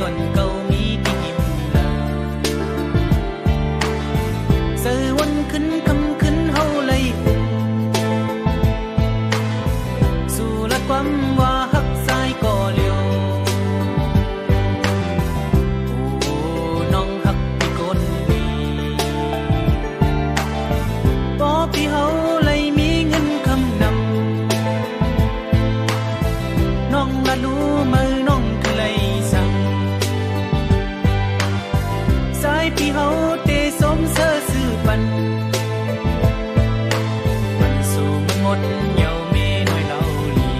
อ่อนเก่ามีที่หิมลาเสือวันขึ้นคำขึ้นเฮาเลยอุ่มสู่ละความว่าหักสายก่อเลียวโอ้น้องหักพี่คนดีพอพี่เฮาเลยมีเงินคำนำน้องละรู้มือน้องคือเลยสั่งสายพี่เฮาเตสมเสือซื้อปันมันสู่มันหมดเหย่าเมน้อยเล่าลี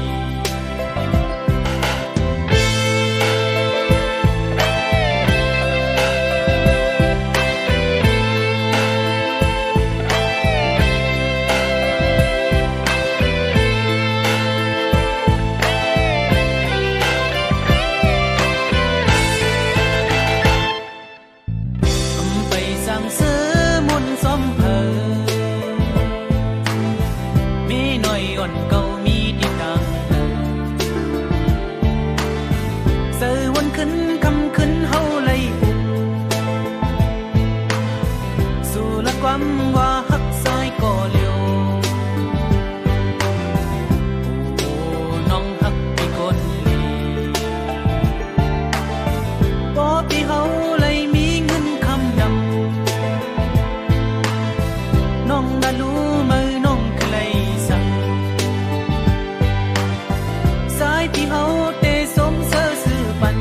ไปสั่งซื้อมุนสมเพอมีหน่อยอ่อนเก่ามีที่ดังเสือวันขึ้นคำขึ้นเฮาเลยอุ่มสู่ละความว่าหักสายก่อเลียวโอ้น้องหักพี่คนลีพอพี่เฮาเลยมีเงินคำนำน้องละรู้มือน้องคือเลยสั่งสายพี่เฮาเตสมเสือซื้อปัน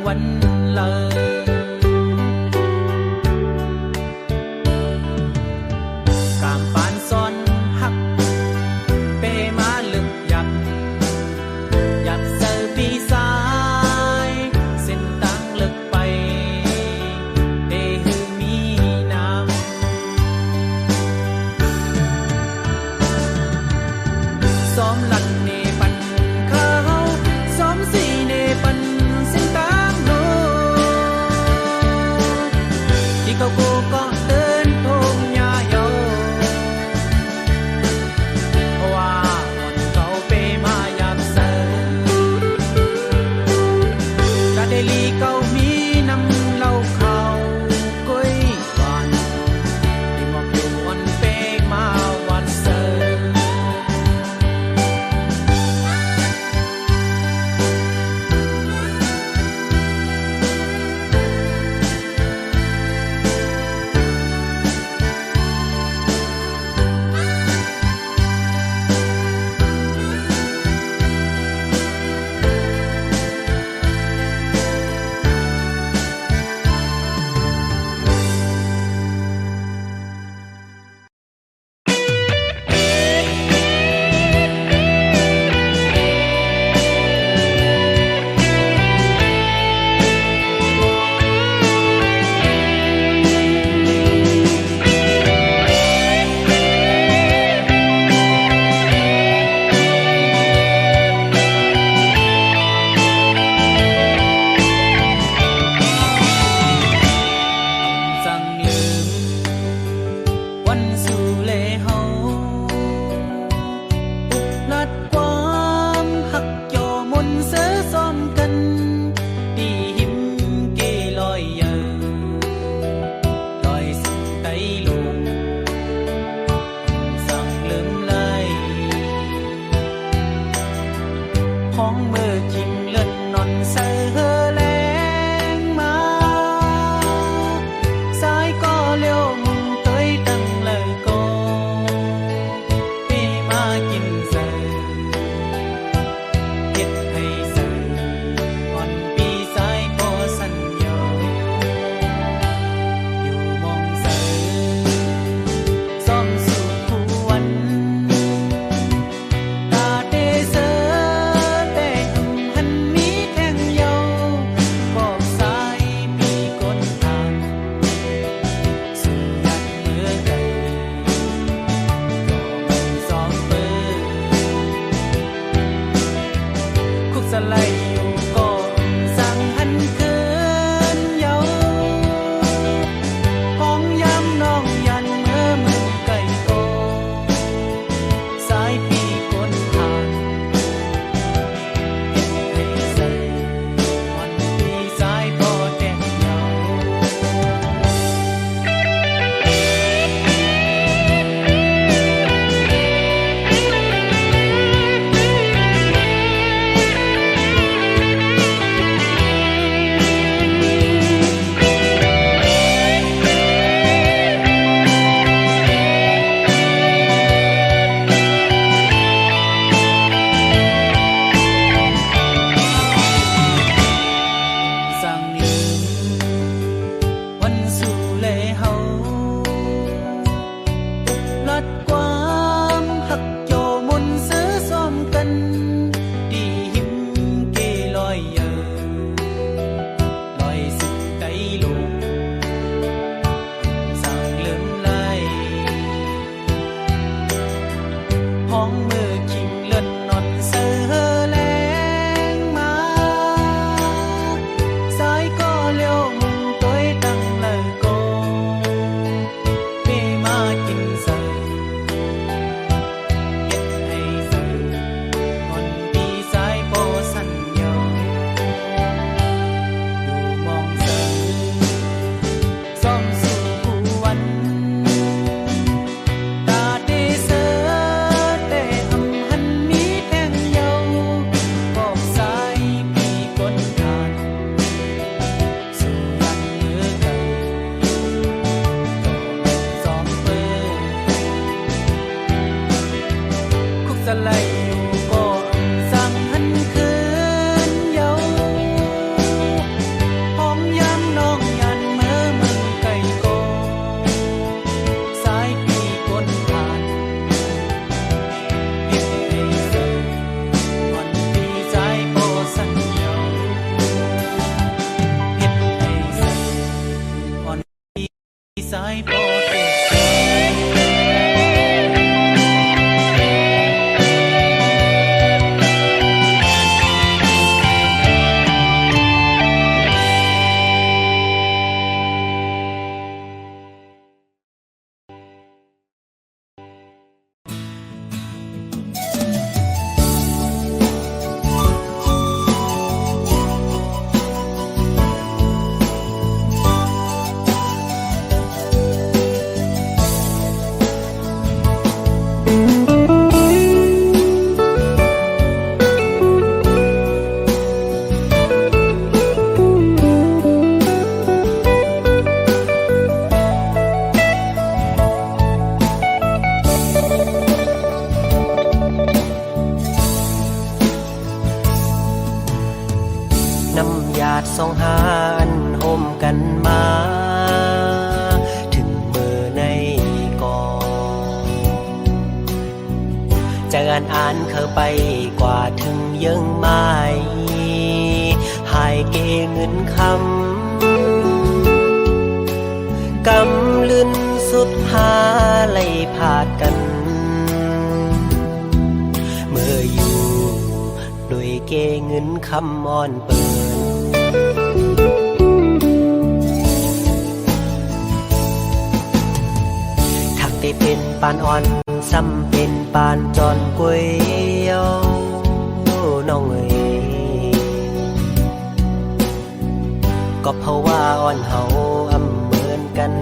วันเลยกามปานซ้อนหักเปมาลึกยับยับเซอร์ปีสายเส้นตั้งลึกไปเปหือมีน้ำซ้อมลันเนปันเขาซ้อมสีเนปันเส้นตั้งโน สองหาอันโฮมกันมาถึงมือในก่อนจะอ่านเข้าไปกว่าถึงยังไม่หายเกเงินคำกำลืนสุดหาไล่ผาดกันเมื่ออยู่โดยเกเงินคำอ่อนเปินถักได้เป็นปานอ่อนซ้ำเป็นปานจอนกวยเยาน้องเอ๋ยก็เพราะว่าอ่อนเฮาอำเหมือนกัน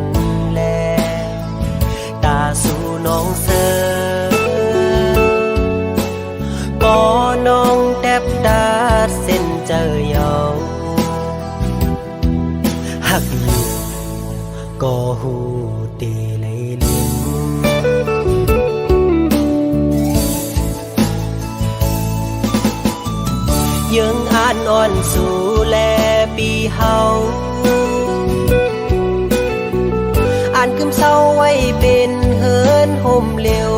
แลตาสู่น้องเสือก็น้องแทบดาดเส้นเจอเยาหักอยู่ก็หูเตเลยลืมยังอ่านอ่อนสู่แลปีเฮาอ่านกึมเศร้าไว้เป็นเฮินห่มเร็ว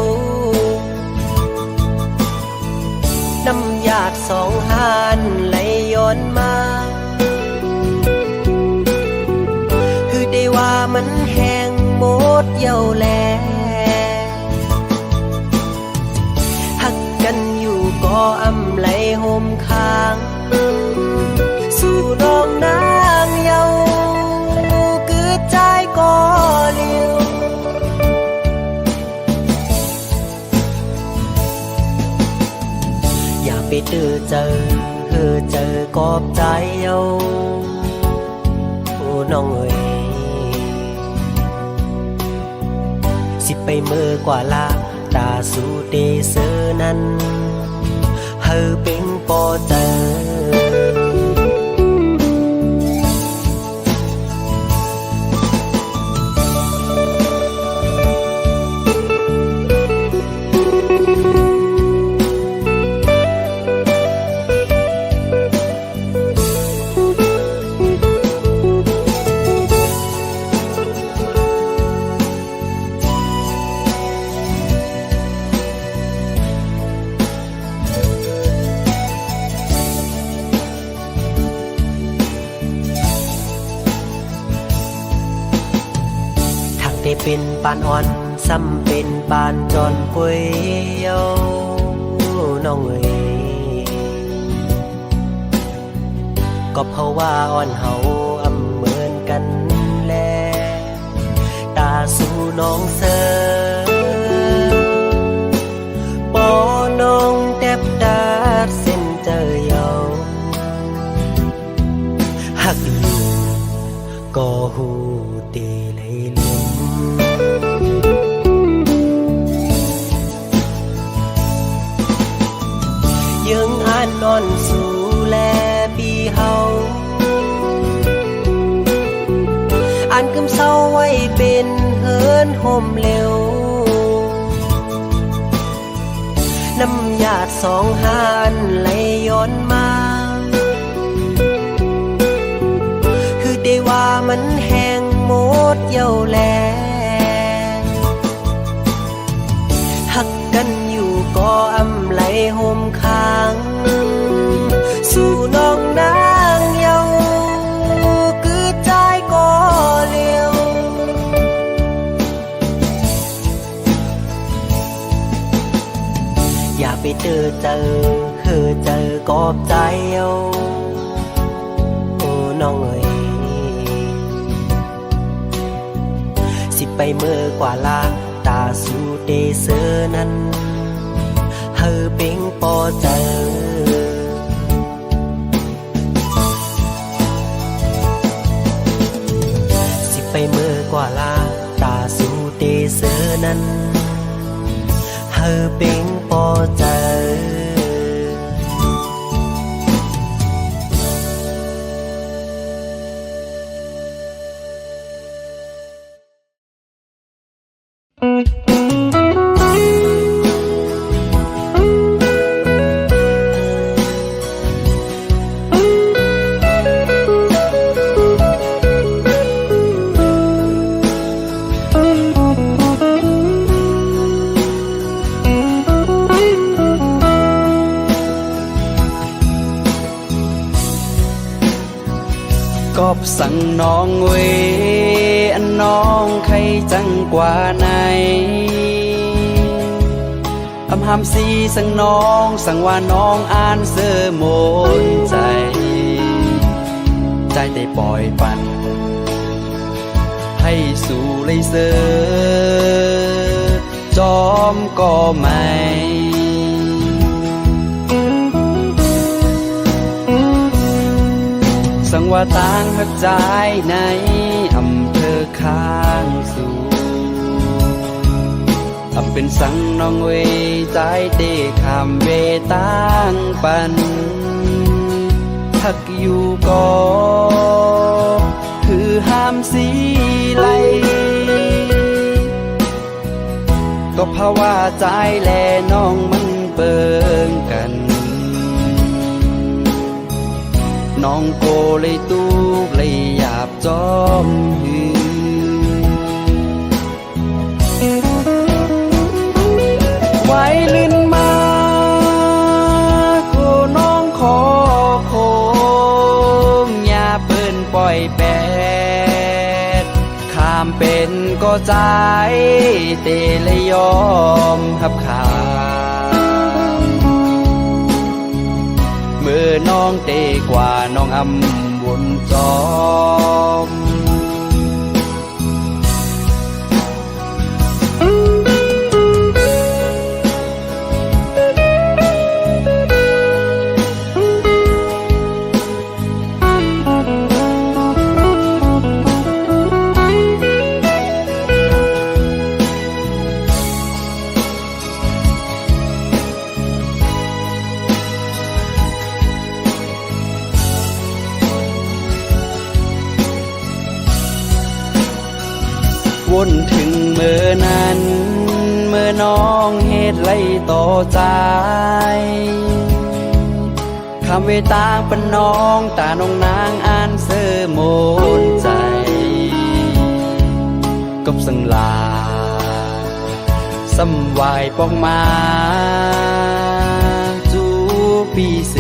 น้ำหยาดสองหานไหลย้อนมาคือได้ว่ามันแห้งหมดเย้าแลหักกันอยู่ก็อำไหลห่มค้างสู่น้องนางเยาคือใจก็เลี้ยวอยากไปเจอกอบใจเยาโอ้น้องเอ๋ยสิไปเมื่อกว่าละตาสู่เตเซอนั้นเฮอเป็นปอเจอได้เป็นปานอ่อนซ้ำเป็นปานจอนป่วยเยาน้องเอ๋ยก็เพราะว่าอ่อนเฮาอำเหมือนกันแลตาสู่น้องเสือปอน้องแทบดาดเส้นเจอเยาหักอยู่ก็หูเตเลยลืมยังอ่านนอนสู่แลปีเฮาอ่านกำเศร้าไว้เป็นเฮินห่มเร็วน้ำหยาดสองหานไหลย้อนมาคือได้ว่ามันแห้งหมดเย้าแลหักกันอยู่ก็อำไหลห่มค้างสู่น้องนางเยาคือใจก็เลี้ยวอย่าไปเจอคือเจอกอบใจเยาโอ้น้องเอ๋ยสิไปเมื่อกว่าลาตาสู่เดเซอนั้นเฮอเป็งปอเจอสิไปเมื่อกว่าลาตาสู่เดเซอนั้นเฮอเป็งปอเจอ กอบสั่งน้องเวอันน้องใครจังกว่าไหนอำหามสีสั่งน้องสั่งว่าน้องอ่านเสื้อมนใจใจได้ปล่อยปันให้สู่เลยเสือจอมก็ไม่สั่งว่าต่างหักใจในอำเภอข้างสู่ทำเป็นสั่งน้องเวใจเตะคำเวต่างปันหักอยู่ก็คือห้ามสีไหลก็เพราะว่าใจแลน้องมันเบิ่งกันน้องโกเลยตูกเลยหยาบจอมหือไว้ลื่นมาโกน้องขอโคมอย่าเปิ้นปล่อยแปดข้ามเป็นก็ใจเตเลยยอมหับขาเมื่อน้องเตกว่าน้องอำวนจอมวนถึงเมื่อนั้นเมื่อน้องเหตุไรต่อใจคำเวต่างเป็นน้องตาน้องนางอ่านเสื้อมนใจกบสังลาสำวายปองมาจูปีเส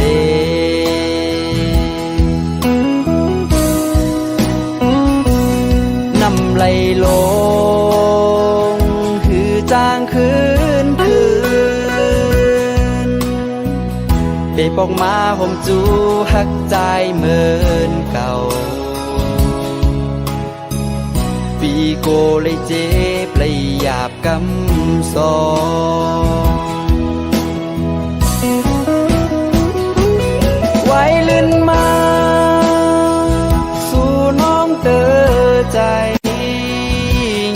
นำไหลลงคือจางคืนเปปอกมาผมจูหักใจเหมือนเก่าปีโกเลยเจ็บเลยหยาบกำสองไว้ลื่นมาสู่น้องเตอใจ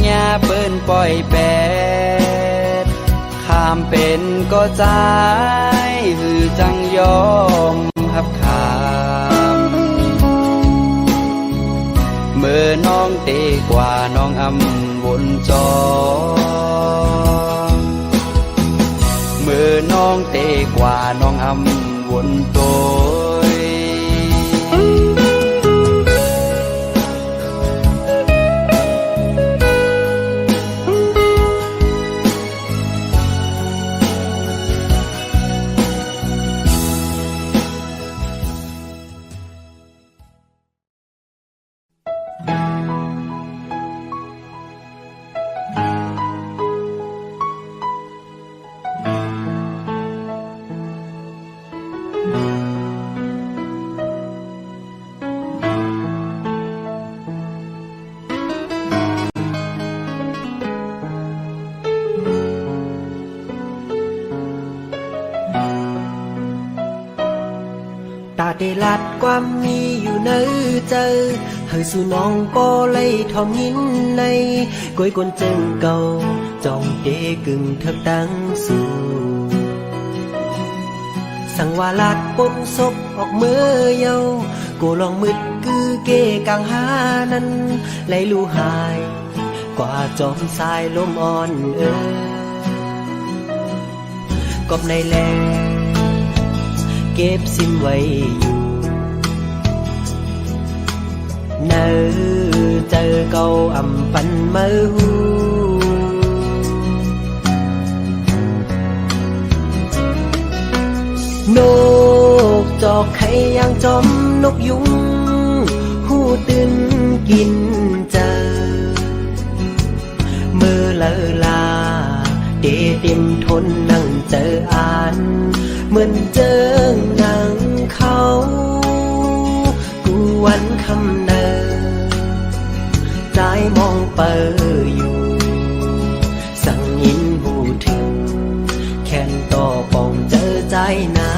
อย่าเปิ้นปล่อยแปดข้ามเป็นก็ใจหือจังยอมหับขามเมื่อน้องเตกว่าน้องอำวนจอเมื่อน้องเตกว่าน้องอำวนโตยตาได้ลัดความมีอยู่ในใจให้สู่น้องก็เลยทอมยินในก้อยกนเจิงเก่าจองเตกึ่งเถิบตั้งสู่สั่งว่าลัดปนศพออกเมื่อเยากูลองมืดคือเกกังหานั้นไหลลู่หายกว่าจอมสายลมอ่อนกบในแลเก็บซิมไว้อยู่เนอเจอเก่าอำปันเมื่อหูนกจอกไข่ยังจอมนกยุงหู กินเจอมือเลอลาเดติมทนนั่งเจออ่านเหมือนเจอหนังเขากูวันคำเนอใจมองเปออยู่สั่งยินหูถึงแค่นต่อปองเจอใจนา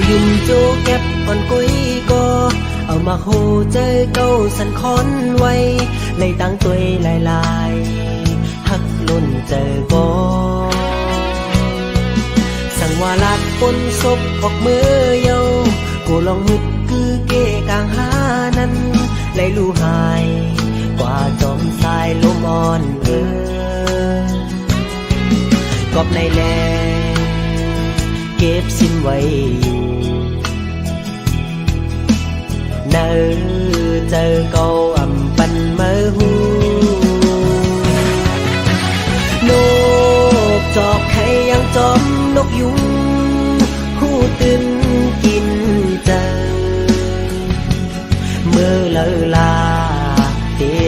ยุ่มโจเก็บอ่อนกุยก็เอามาโหเจอเก้าสันคอนไว้เลยตั้งตัวลายหักลุ่นเจอก็สั่งว่าลัดปนศพออกมือเยากูลองมึดคือเกกลางหานั้นเลยรู้หายกว่าจอมสายลมอ่อนกอบในแลเก็บสิ้นไว้อยู่เนอเจอเกาอ่ำปันเมื่อหูนกจอกใครยังจอมนกยุงหูตื่นกินเจอเมื่อเลอลา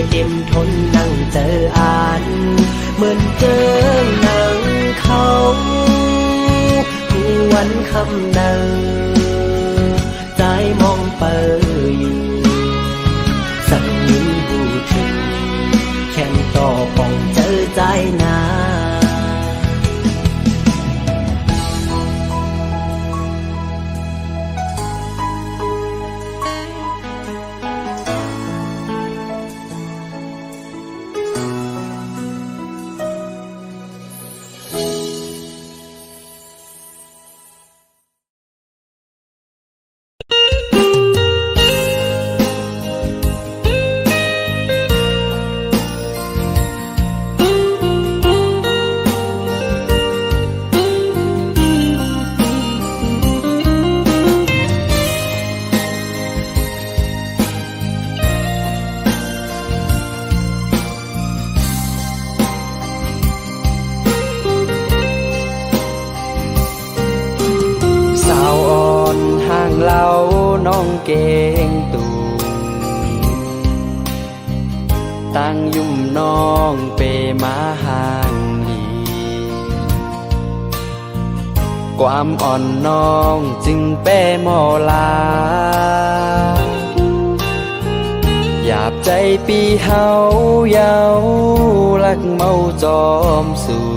เต็มทนนั่งเจออ่านเหมือนเจอหนังเขาวันคำเนอใจมองเปออยู่สั่งยิ้มหูถึงแค่นต่อปองเจอใจนาเล่าน้องเก่งตูตั้งยุ่มน้องเปมาห่างดีความอ่อนน้องจึงเป้มอลาหยาบใจปีเฮาเยาลักเมาจอมสู่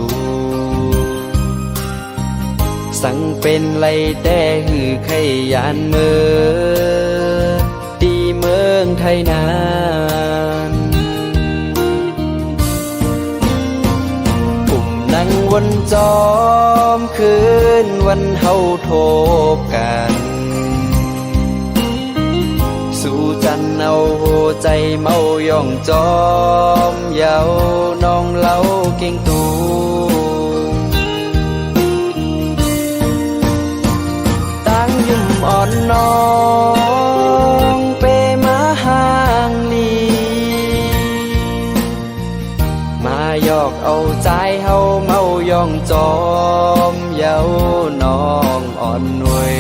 สั่งเป็นไรแต่หือไขยานเมือตีเมืองไทยนานปุ่มนั่งวนจอมคืนวันเฮาโทบกันสู่จันเอาใจเมาย่องจอมเยาน้องเล่าเก่งตูอ่อนน้องเปมาห่างลีมาหยอกเอาใจเฮาเมาย่องจอมเยาน้องอ่อนหน่วย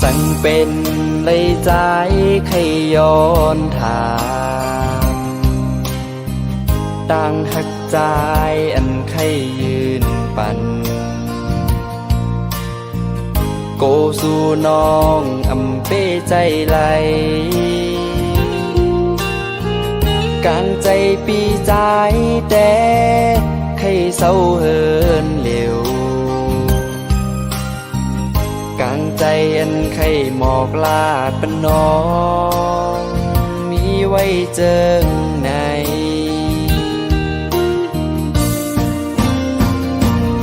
สั่งเป็นเลยใจใครย้อนถามต่างหัก จายอันไข่ยืนปันโกสู่น้องอำเป้ใจไหลกลางใจปีใจแต่ไข่เศร้าเฮินเหลวกลางใจอันไข่หมอกลาดเป็นน้องมีไว้เจิงใน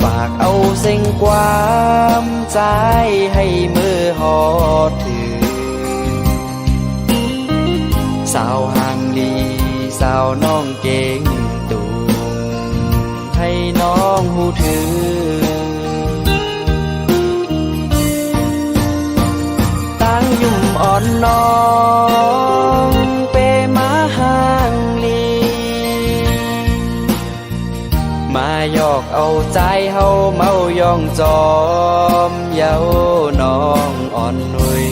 ฝากเอาเส้นความใจให้มือหอดถือสาวห่างดีสาวน้องเก่งตูให้น้องหูถือตั้งยุ่มอ่อนน้องเปมาห่างลีมาหยอกเอาใจเฮาเมายองจอมเย้าน้องอ่อนหนุ่ย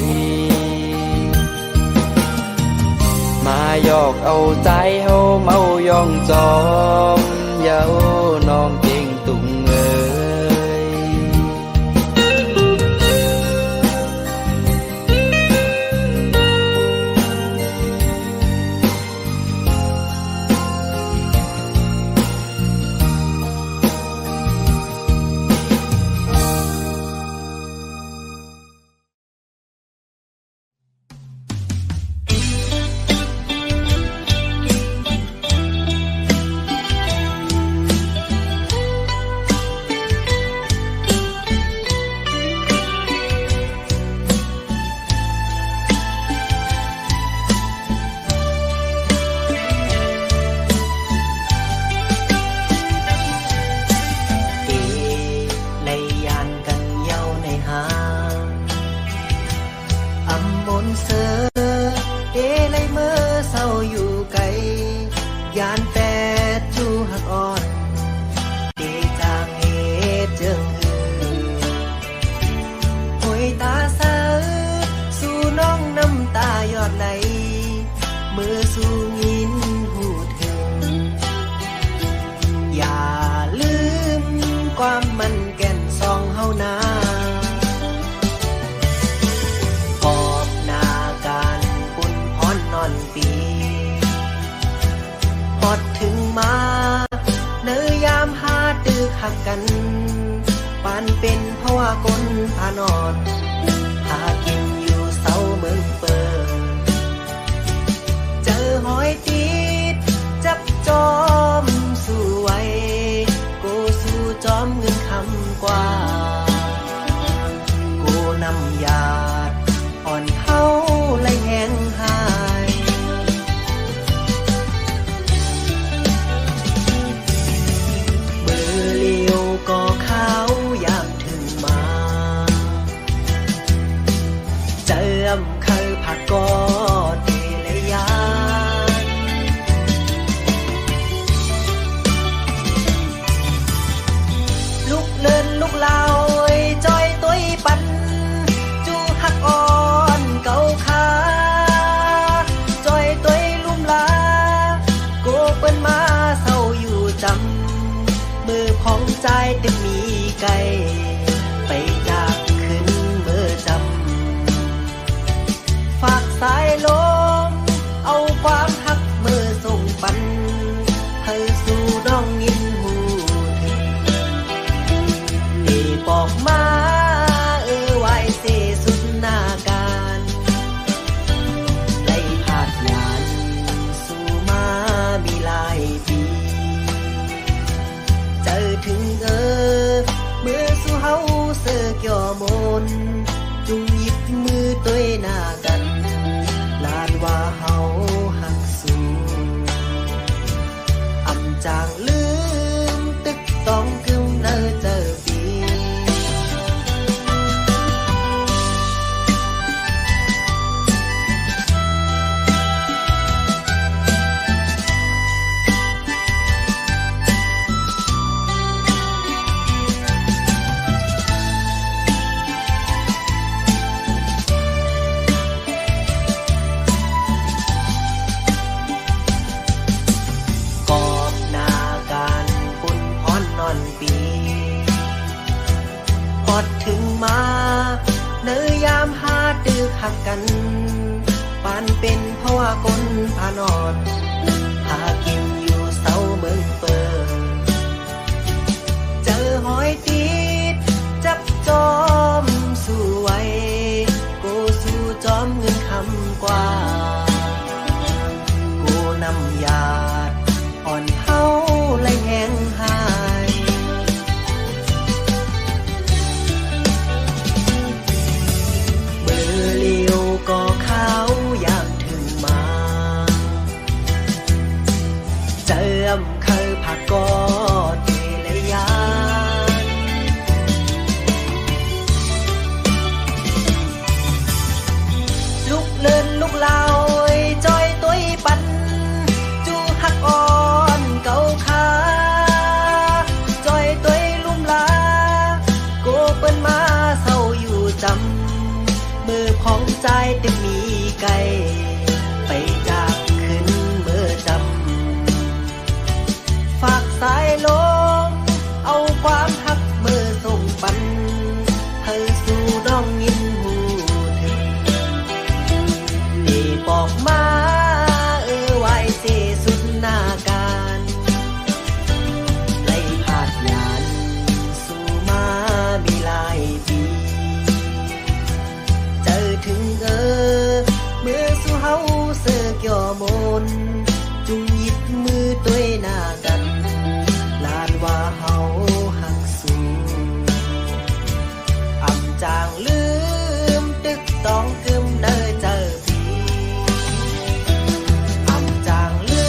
มาหยอกเอาใจเฮาเมายองจอมเย้าน้องเก่งตุงเอ้ยความมันแก่นซองเฮานาขอบหน้าการปุ่นพรนอนปีฮอดถึงมาเนื้อยามหาตึกหักกันปานเป็นเพราะว่ากลพานอนหากินอยู่เศร้าเมืองเปิดเจอหอยติดจับจอมสู่ไว้จอมเงินคำกว่ากูนำยาดอ่อนเฮาไหลแห้งหายเมื่อเลี้ยวก็เขาอยากถึงมาเจอมเคยผักกอดเทเลยาเลินลูกลาวจอยตุ้ยปันจูหักอ่อนเก่าขาจอยตุ้ยลุ่มลาโกเปิ้นมาเศร้าอยู่จำมือพองใจตึงมีไกลไปจากขึ้นเมื่อจำฝากสายลมเอาความหักมือส่งปันให้สู่น้องยินบอกมาไหวเสสุดหน้าการไล่ผาดงานสู่มามีหลายปีเจอถึงเมื่อสู่เฮาเสือกย่อมนจุงหยิบมือต้วยหน้ากันลานว่าเฮาหักสู่อำจางลืมตึกต้องกึ่งเนอเจอ ดถึงมาเนยยามหาตึกหักกันปานเป็นเพราะว่าคนพานอนหากินอยู่เสาเมืองเปิดเจอหอยติดจับจอมสู้ไว้กูสู้จอมเงินคำกว่ากูนำยาดอ่อนเฮาและแห้งหายเมื่อเลี้ยวก็เขาอยากถึงมาเจอเคยผักกอดเทเลยานลูกเลินลูกลาวจอยตัวปันจูหักอ่อนเก่าขาจอยตัวลุ่มลาโกเปิ้นมาเศร้าอยู่จำมือของใจตึกมีไกลไปจากขึ้นเมื่อจำฝากสายลมเอาความหักเมื่อส่งปันให้สู่น้องยินหูถึงนี่บอกมาไว้เสสุดหน้าการไล่ผาดยานสู่มามีหลายปีเจอถึงเมื่อสู่เฮาเสือกย่อมนจุงหยิบมือตัวหน้ากันลานว่าเฮาหักสู้อำจางลืมตึกต้องกึมเนอเจอพี่อำจางลื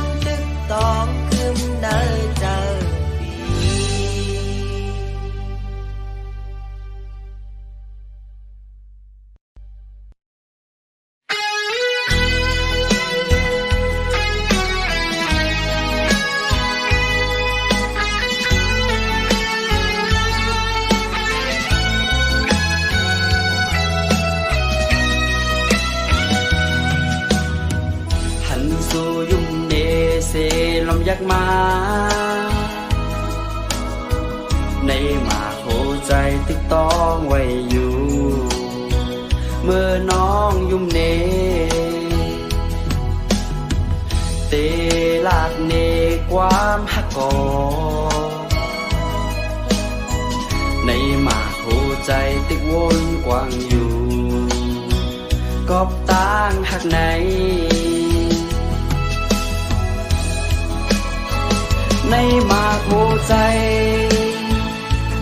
มตึกต้องกึมเนอเจอพี่ หันสู่ยุ่มเนเซลมยักมาในหมาโหใจติ๊กต้องไว้อยู่ เมื่อน้องยุ่มเนเตลากเนความหักกอในหมาโหใจติ๊กวนกว้างอยู่กอบต่างหักไหนในมาโคใจ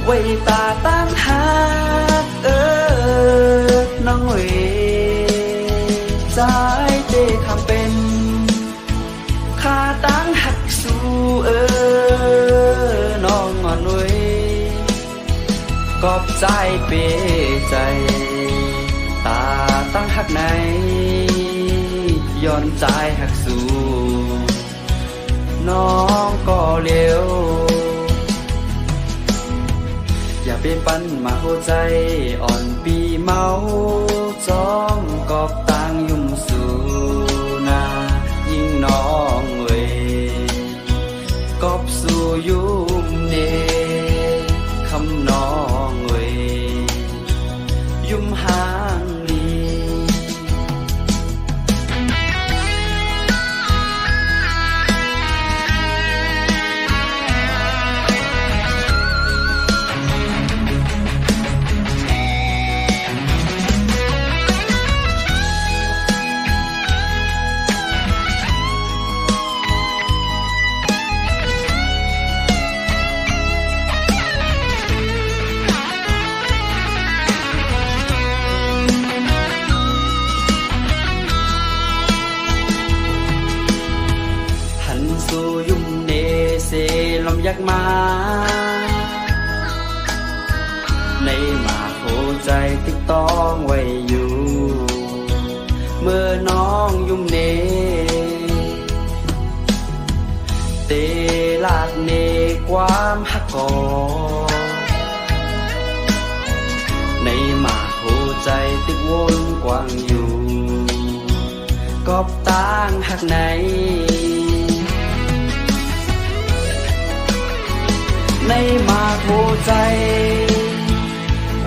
ไว้ตาตั้งหาน้องเวใจเตคำเป็นข้าตั้งหักสู้น้องอ่อนเวกอบใจเปใจตาตั้งหักไหนย้อนใจหักสู้น้องก็เลี้ยวอย่าไปปั้นมาหัวใจอ่อนปีเมาจ้องกอบตังยุ่มสู่นายิ่งน้องเวยกอบสู่ยุ่มเนคำน้องเวยยุ่มหางลีสู่ยุ่มเนเซลมยักมาในหมาโหใจติ๊กต้องไว้อยู่ เมื่อน้องยุ่มเนเตลากเนความหักกอในหมาโหใจติ๊กวนกว้างอยู่กอบต่างหักไหนในมาโคใจ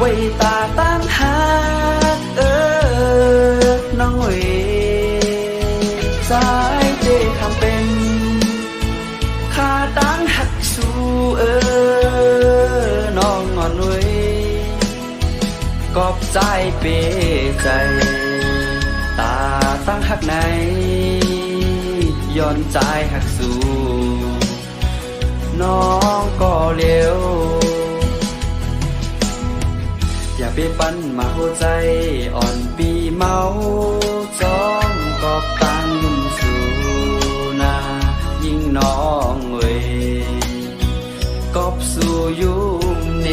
ว้ตาตั้งหาน้องเอ๋สายเจทำเป็นข้าตั้งหักสู้น้องอ่อนเว้ยกอบใจเปใจตาตั้งหักไหนย้อนใจหักสู้น้องก็เลี้ยวอย่าไปปั้นมาหัวใจอ่อนปีเมาจ้องกอบตังยุ่มสู่นายิ่งน้องเว้ยกอบสู่ยุ่มเน